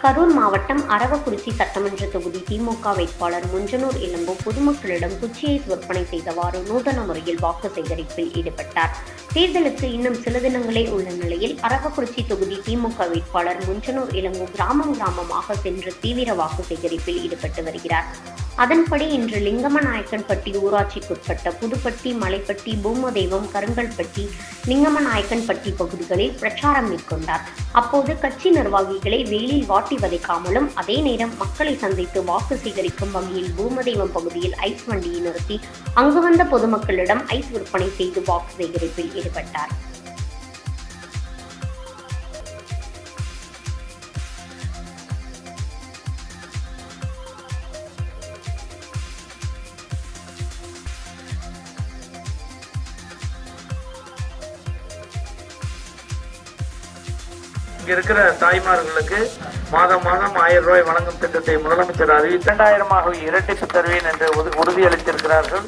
கரூர் மாவட்டம் அரவக்குறிச்சி சட்டமன்ற தொகுதி திமுக வேட்பாளர் முஞ்சனூர் இளங்கோ பொதுமக்களிடம் குச்சி ஐஸ் விற்பனை செய்தவாறு நூதன முறையில் வாக்கு சேகரிப்பில் ஈடுபட்டார். தேர்தலுக்கு இன்னும் சில தினங்களே உள்ள நிலையில் அரவக்குறிச்சி தொகுதி திமுக வேட்பாளர் முஞ்சனூர் இளங்கோ கிராமமாக சென்று தீவிர வாக்கு சேகரிப்பில் ஈடுபட்டு வருகிறார். அதன்படி இன்று லிங்கமநாயக்கன்பட்டி ஊராட்சிக்குட்பட்ட புதுப்பட்டி, மலைப்பட்டி, பூமதெய்வம், கருங்கல்பட்டி, லிங்கமநாயக்கன்பட்டி பகுதிகளில் பிரச்சாரம் மேற்கொண்டார். அப்போது கட்சி நிர்வாகிகளை வெயிலில் வாட்டி வதைக்காமலும் அதே நேரம் மக்களை சந்தித்து வாக்கு சேகரிக்கும் வகையில் பூமதெய்வம் பகுதியில் ஐஸ் வண்டியை நிறுத்தி அங்கு வந்த பொதுமக்களிடம் ஐஸ் விற்பனை செய்து வாக்கு சேகரிப்பில் ஈடுபட்டார். இங்க இருக்கிற தாய்மார்களுக்கு மாதம் 1000 ரூபாய் வழங்கும் திட்டத்தை முதலமைச்சர் அறிவித்து 2000 இரட்டிப்பு தருவேன் என்று உறுதியளித்திருக்கிறார்கள்.